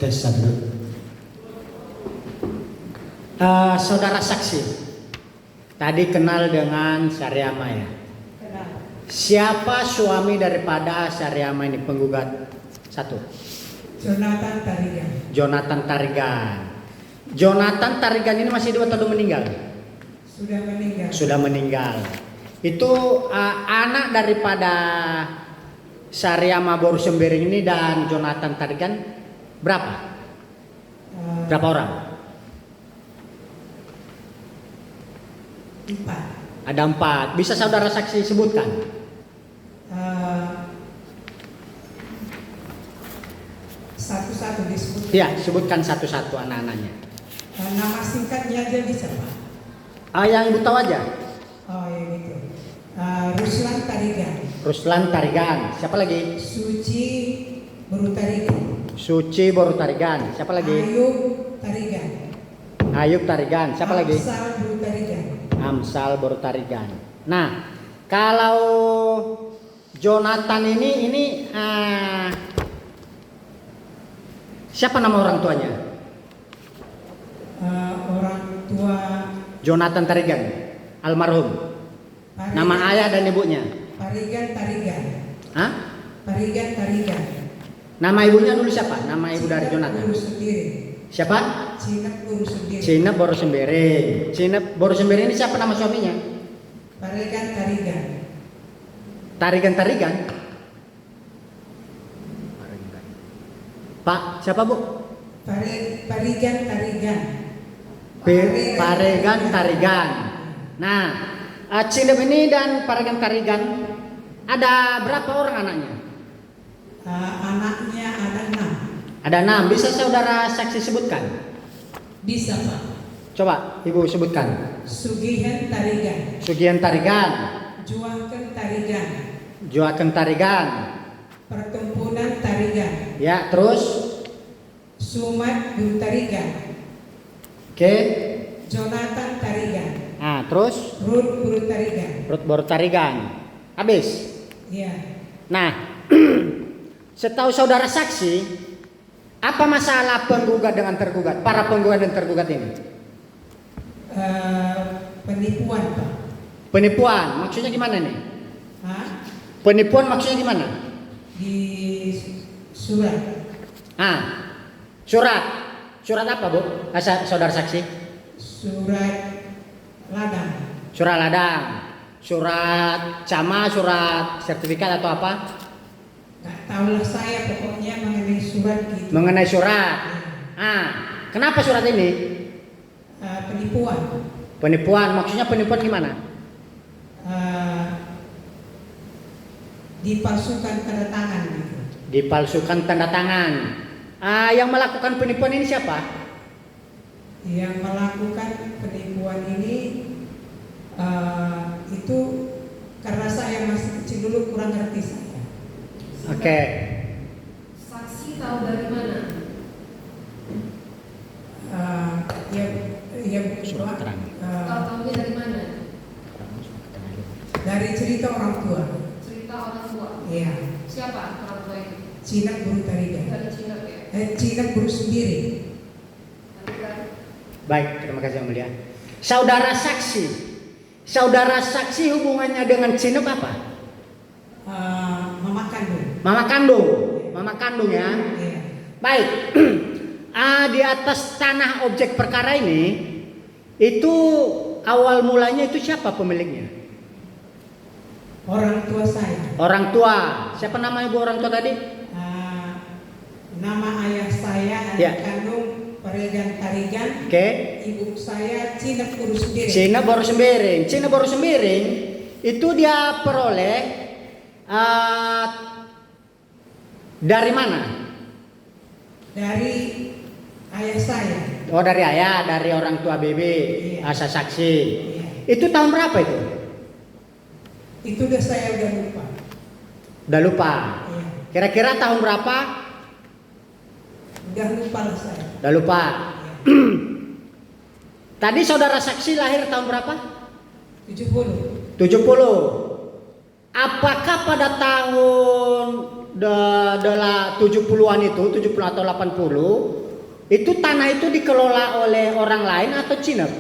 Tes satu. Saudara saksi, tadi kenal dengan Saryama ya? Kenal. Siapa suami daripada Saryama ini penggugat? Satu. Jonathan Tarigan. Jonathan Tarigan. Jonathan Tarigan ini masih hidup atau meninggal? Sudah meninggal. Sudah meninggal. Itu anak daripada Saryama Boru Sembering ini dan Jonathan Tarigan berapa? Berapa orang? 4. Ada 4. Bisa saudara saksi sebutkan? Satu-satu disebut. Ya, sebutkan satu-satu anak-anaknya. Nama singkatnya aja bisa, Pak. Yang ibu tahu aja. Oh ya gitu. Ruslan Tarigan. Ruslan Tarigan. Siapa lagi? Suci Boru Tarigan. Suci Boru Tarigan. Siapa lagi? Ayub Tarigan. Ayub Tarigan. Siapa lagi? Amsal Boru Tarigan. Amsal Boru Tarigan. Nah, kalau Jonathan ini siapa nama orang tuanya? Orang tua Jonathan Tarigan, almarhum. Parigan, Nama ayah dan ibunya. Parigan Tarigan. Hah? Parigan Tarigan. Nama ibunya dulu siapa? Nama ibu dari Cinep Jonathan. Boru sendiri. Siapa? Cinep Boru sendiri. Cinep Boru Sembering. Cinep Boru Sembering ini siapa nama suaminya? Parigan Tarigan. Tarigan. Pak, siapa Bu? Parigan Tarigan. Paregan Tarigan. Nah, Cinep ini dan Paregan Tarigan ada berapa orang anaknya? Anaknya ada 6. Ada 6. Bisa saudara saksi sebutkan? Bisa, Pak. Coba Ibu sebutkan. Sugihan Tarigan. Sugihan Tarigan, Juaken Tarigan. Joaken Tarigan. Pertempuran Tarigan. Ya, terus Sumat Boru Tarigan. oke. Jonathan Tarigan. Nah, terus Ruth Boru Tarigan. Ruth Boru Tarigan. Habis. Ya. Nah, setahu saudara saksi, apa masalah penggugat dengan tergugat? Para penggugat dan tergugat ini? Penipuan, Pak. Penipuan, maksudnya gimana nih? Hah? Penipuan maksudnya gimana? Di surat. Surat. Surat apa Bu? Saudara saksi? Surat ladang. Surat ladang. Surat cama, surat sertifikat atau apa? Nggak tahulah saya pokoknya mengenai surat gitu. Mengenai surat. Kenapa surat ini? Penipuan. Penipuan, maksudnya penipuan gimana? Dipalsukan tanda tangan gitu. Dipalsukan tanda tangan. Yang melakukan penipuan ini siapa? Yang melakukan penipuan ini itu karena saya masih kecil dulu kurang ngerti saya. Oke. Saksi tahu dari mana? Surat keterangan. Tahunya dari mana? Dari cerita orang tua. Cerita orang tua. Iya. Siapa orang tua itu? Cinep Boru Tarigan. Dari Cina ya. Cinep Boru sendiri. Tarigan. Baik, terima kasih Yang Mulia. Saudara saksi hubungannya dengan Cinep apa? Mama kandung. Mama kandung ya. Iya. Baik. Di atas tanah objek perkara ini itu awal mulanya itu siapa pemiliknya? Orang tua saya. Orang tua. Siapa nama ibu orang tua tadi? Nama ayah saya Ya. anak kandung Parigan Tarigan. Oke. Ibu saya Cinep Boru sendiri. Cinep Boru Sembering. Cinep Boru Sembering itu dia peroleh dari mana? Dari ayah saya. Oh, dari ayah, dari orang tua BB, Iya. saksi. Iya. Itu tahun berapa itu? Itu saya udah lupa. Udah lupa. Iya. Kira-kira tahun berapa? Udah lupa lah saya. Udah lupa. Iya. Tadi saudara saksi lahir tahun berapa? 70. 70. Apakah pada tahun adalah 70-an itu, 70 atau 80, itu tanah itu dikelola oleh orang lain atau Cina?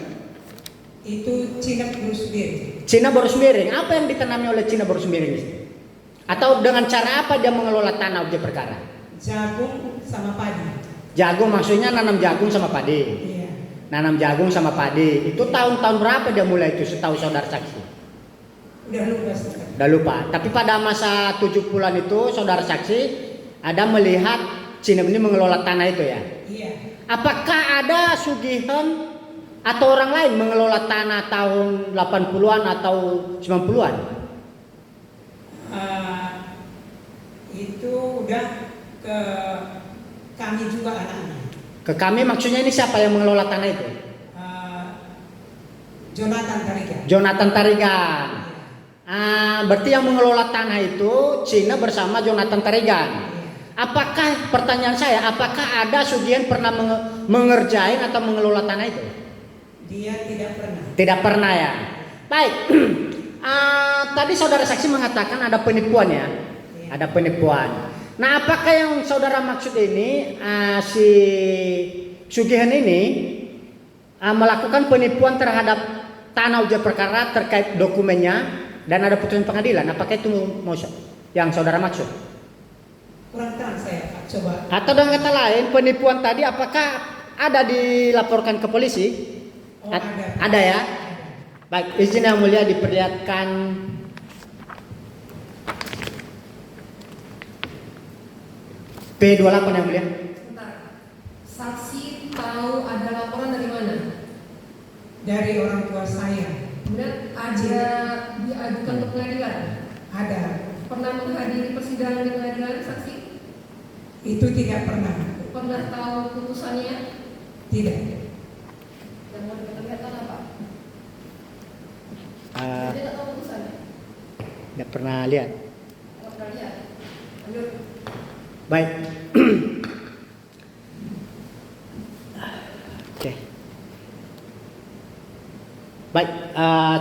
Itu Cina Bruce Lee. Cina Boros Miring. Apa yang ditanami oleh Cina Boros Miring ini? Atau dengan cara apa dia mengelola tanah objek perkara? Jagung sama padi. Jagung maksudnya nanam jagung sama padi. Iya. Nanam jagung sama padi. Itu tahun-tahun berapa dia mulai itu setahu saudara saksi? Udah lupa Ustaz. Udah lupa. Tapi pada masa 70-an itu saudara saksi ada melihat Cina ini mengelola tanah itu ya. Iya. Apakah ada Sugihan atau orang lain mengelola tanah tahun 80-an atau 90-an? Itu udah ke kami juga anak-anak. Ke kami maksudnya ini siapa yang mengelola tanah itu? Jonathan Tarigan. Jonathan Tarigan. Berarti yang mengelola tanah itu Cina bersama Jonathan Tarigan. Apakah pertanyaan saya, apakah ada Sugihan pernah mengerjain atau mengelola tanah itu? Dia tidak pernah. Tidak pernah ya. Baik. Tadi saudara saksi mengatakan ada penipuan ya. Ada penipuan. Nah, apakah yang saudara maksud ini si Sugihan ini melakukan penipuan terhadap tanah objek perkara terkait dokumennya dan ada putusan pengadilan? Apakah itu yang saudara maksud? Kurang terang saya Pak. Coba. Atau dengan kata lain penipuan tadi apakah ada dilaporkan ke polisi? Oh, ada. Ada ya. Baik, izin yang mulia diperlihatkan P28 yang mulia. Sebentar. Saksi tahu ada laporan dari mana? Dari orang tua saya. Kemudian ada diajukan ke pengadilan. Ada. Pernah menghadiri persidangan di pengadilan saksi? Itu tidak pernah. Pernah tahu putusannya? Tidak. Yang mau diperlihatkan apa? Dia tidak tahu putusannya. Tidak pernah lihat. Tidak pernah lihat. Lanjut. Baik. Oke. Baik,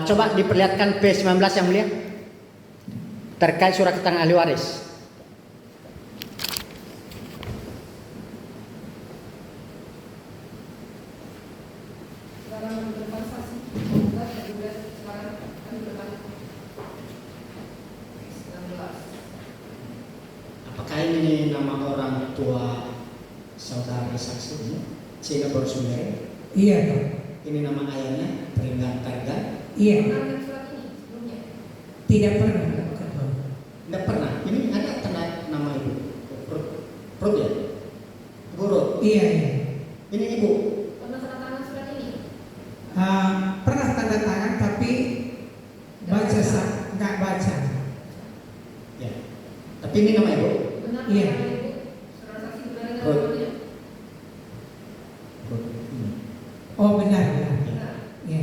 coba diperlihatkan P19 yang mulia terkait surat keterangan ahli waris. Sekarang menentukan saksi. Semoga juga sekarang kami depan 19. Apakah ini nama orang tua saudara saksi ini? Cina Boros Miring? Iya Pak. Ini nama ayahnya, Tarigan Tarigan? Iya. Pernah lihat surat ini sebelumnya? Tidak pernah. Tidak pernah. Ini ada tanda nama ibu. Rut ya? Ibu Rut. Iya, iya. Ini ibu. Pernah tanda tangan surat ini? Pernah tanda tangan tapi nggak baca. Ya. Tapi ini nama ibu. Benar Iya. nama ibu? Saudara saksi benar dengan Rut. namanya? Rut. Oh benar, benar. Benar. Iya.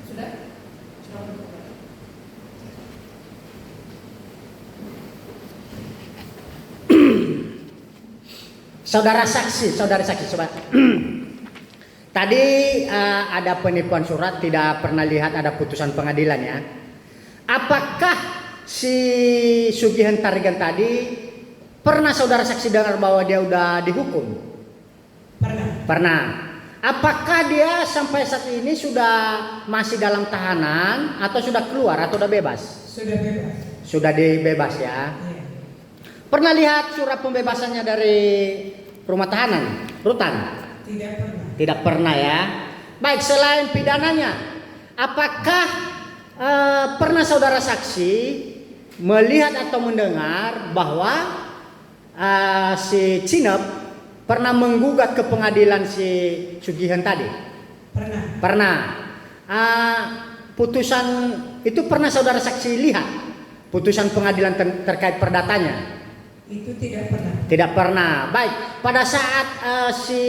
Sudah? Sudah betul. Saudara saksi, coba. Tadi ada penipuan surat, tidak pernah lihat ada putusan pengadilan ya. Apakah si Sugihan Tarigan tadi pernah saudara saksi dengar bahwa dia udah dihukum? Pernah. Pernah. Apakah dia sampai saat ini sudah masih dalam tahanan atau sudah keluar atau sudah bebas? Sudah bebas. Sudah dibebas ya. Iya. Pernah lihat surat pembebasannya dari rumah tahanan, rutan? Tidak pernah. Tidak pernah ya. Baik, selain pidananya, apakah pernah saudara saksi melihat atau mendengar bahwa si Cinep pernah menggugat ke pengadilan si Sugihan tadi? Pernah. Pernah. Putusan itu pernah saudara saksi lihat? Putusan pengadilan terkait perdatanya? Itu tidak pernah. Tidak pernah. Baik, pada saat si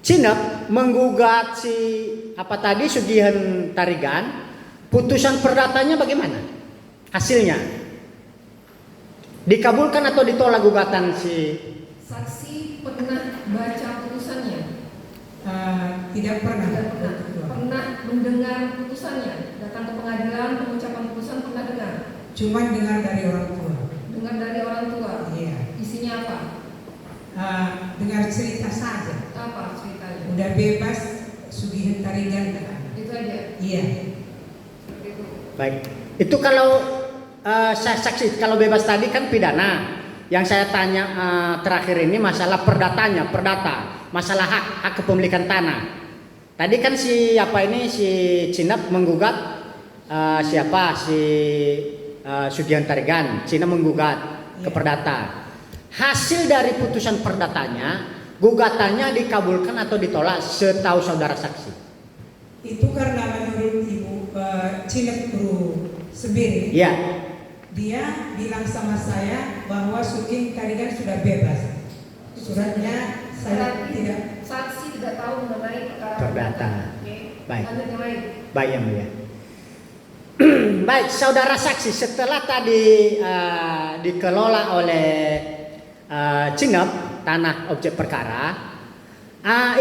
Cinep menggugat si Sugihan Tarigan, putusan perdatanya bagaimana? Hasilnya dikabulkan atau ditolak gugatan si? Saksi pernah baca putusannya? Tidak pernah. Tidak pernah. Pernah mendengar putusannya? Datang ke pengadilan, pengucapan putusan pernah dengar? Cuma dengar dari orang tua. dengar dari orang tua. Iya. Isinya apa? Dengar cerita saja. Apa ceritanya? Udah bebas, Sugihan Tarigan katanya. Itu aja. Iya. Seperti itu. Baik. Itu kalau saksi kalau bebas tadi kan pidana. Yang saya tanya terakhir ini masalah perdata, masalah hak kepemilikan tanah. Tadi kan si Cinap menggugat siapa si Sugihan Tarigan, Cina menggugat ke perdata. Hasil dari putusan perdatanya, gugatannya dikabulkan atau ditolak setahu saudara saksi. Itu karena menurut Ibu Cinap Guru sendiri. Iya. Dia bilang sama saya bahwa Sugihan Tarigan sudah bebas. Suratnya saya tidak. Saksi tidak tahu mengenai perkara Perdata. Oke. Baik. Lanjut yang lain. Baik yang mulia. Baik, saudara saksi, setelah tadi dikelola oleh Cinap tanah objek perkara,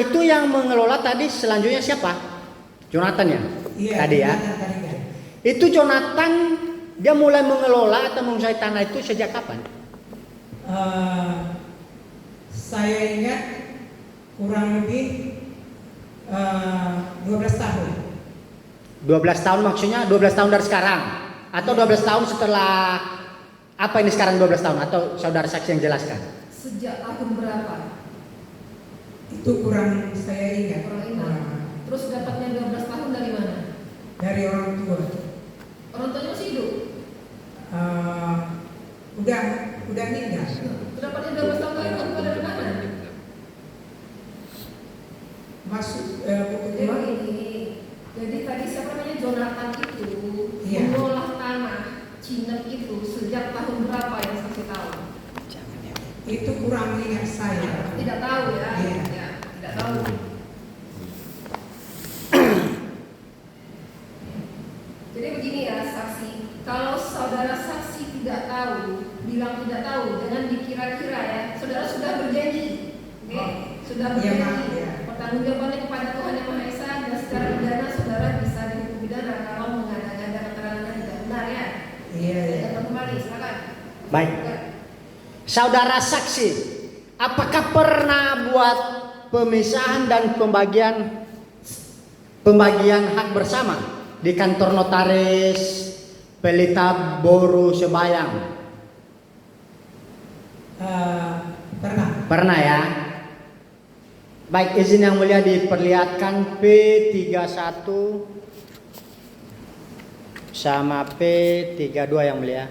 itu yang mengelola tadi selanjutnya siapa? Jonathan ya? Iya, Tadi ya. Jonathan Tarigan. Itu Jonathan dia mulai mengelola atau menguasai tanah itu sejak kapan? Saya ingat kurang lebih 12 tahun. 12 tahun maksudnya 12 tahun dari sekarang atau 12 tahun setelah apa ini sekarang 12 tahun atau saudara saksi yang jelaskan? Sejak tahun berapa? Itu kurang saya ingat. Kurang ingat. Terus dapatnya 12 tahun dari mana? Dari orang tua. Orang tuanya masih hidup. Udah meninggal. Dapatnya 12 tahun dari orang tua dari mana? Jadi tadi siapa namanya Jonathan itu Iya. mengolah tanah Cinap itu sejak tahun berapa yang saksi tahu? Itu kurang ingat saya. Tidak tahu ya? Iya. Ya, tidak tahu. Jadi begini ya saksi, kalau saudara saksi tidak tahu, bilang tidak tahu, jangan dikira-kira ya. Saudara sudah berjanji, oke? Sudah Iya, berjanji. Mak, iya. Pertanggungjawabannya kepada Tuhan Yang Maha Esa dan secara pidana saudara bisa dihukum pidana kalau mengada-ngada keterangan tidak benar ya. Iya. Datang kembali, silakan. Baik. Ya. Saudara saksi, apakah pernah buat pemisahan dan pembagian hak bersama di kantor notaris Pelita Boru Sebayang? Pernah. Pernah ya? Baik, izin yang mulia diperlihatkan P31 sama P32 yang mulia.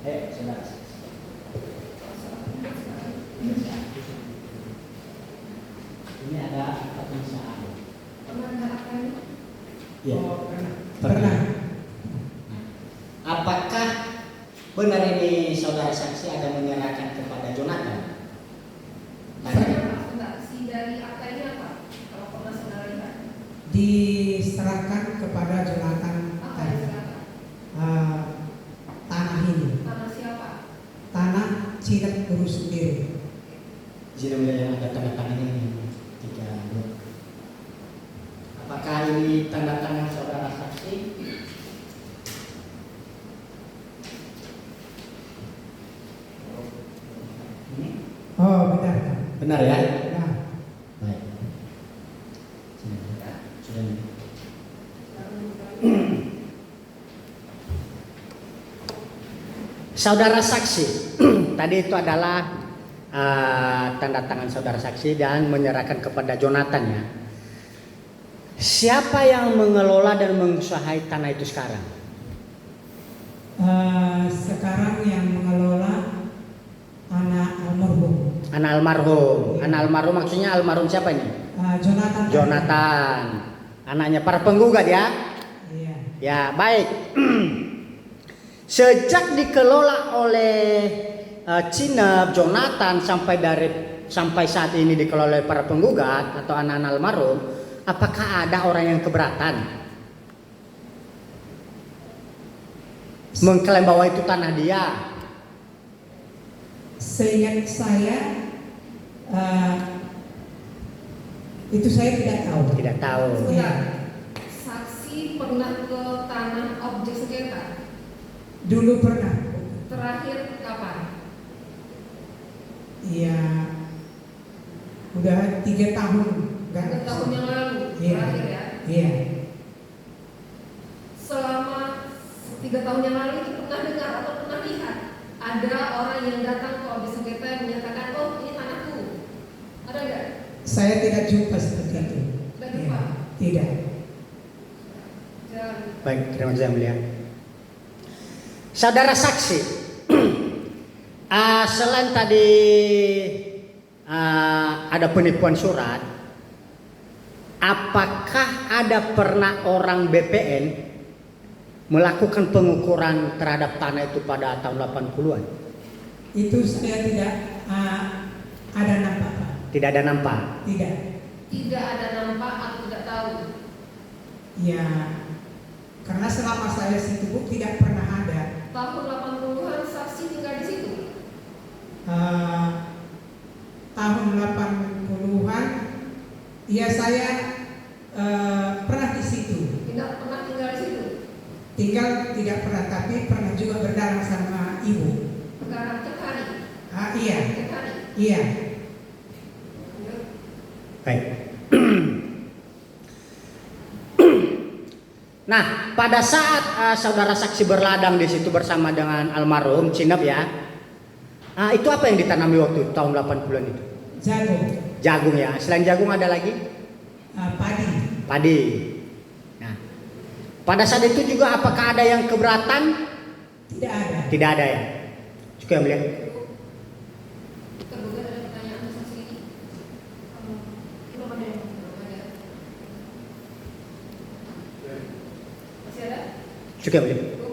Saudara. Ini ada pemisahan. Pernah mengharapkan Ya. Oh, pernah. Apakah benar ini saudara saksi ada menyerahkan kepada Jonathan? Sebentar, si dari akta ini apa? Kalau pernah saudara lihat, Diserahkan kepada Jonathan apa yang diserahkan? tanah ini. Tanah siapa? Tanah Cinap Guru sendiri. Izin yang ada tanda tangan ini 3. Apakah ini tanda tangan saudara saksi? Ini Oh, benar. benar ya? Nah, Baik. Sudah. Saudara saksi, tadi itu adalah tanda tangan saudara saksi dan menyerahkan kepada Jonathan ya. Siapa yang mengelola dan menguasai tanah itu sekarang? sekarang yang mengelola anak almarhum. Anak almarhum. Anak almarhum maksudnya almarhum siapa ini? Jonathan. Jonathan. Anaknya para penggugat ya. Iya. Ya, baik. Sejak dikelola oleh Cinap, Jonathan sampai saat ini dikelola oleh para penggugat atau anak-anak almarhum, apakah ada orang yang keberatan mengklaim bahwa itu tanah dia? Seingat saya itu saya tidak tahu. Tidak tahu. Sebentar. Saksi saksi pernah ke tanah objek sengketa? Dulu pernah. Terakhir kapan? Iya. Udah 3 tahun. 3 tahun yang lalu. Iya. Terakhir ya. Iya. Selama 3 tahun yang lalu itu pernah dengar atau pernah lihat ada orang yang datang ke objek sengketa yang menyatakan, oh ini tanahku? Ada nggak? Saya tidak jumpa seperti itu. Tidak jumpa? Tidak. Jangan. Baik, terima kasih yang mulia. Saudara saksi, selain tadi ada penipuan surat, apakah ada pernah orang BPN melakukan pengukuran terhadap tanah itu pada tahun 80-an? Itu saya tidak ada nampak, Pak. Tidak ada nampak. Tidak. Tidak ada nampak atau tidak tahu? Ya, karena selama saya sibuk tidak pernah ada. Tahun 80-an saksi tinggal di situ? Tahun 80-an, ya saya pernah di situ. Tidak pernah tinggal di situ? Tinggal tidak pernah, tapi pernah juga berdalang sama ibu. Sekarang tiap hari? Iya, Tiap hari? iya. Baik. Nah, pada saat saudara saksi berladang di situ bersama dengan almarhum Cinep ya, itu apa yang ditanami waktu tahun 80-an itu? Jagung, Jagung ya. Selain jagung ada lagi? padi. Padi. Nah, pada saat itu juga apakah ada yang keberatan? Tidak ada. Tidak ada ya. Juga yang melihat. Terduga ada pertanyaan untuk saksi ini? Belum ada yang belum ada. Masih ada? Juga yang melihat.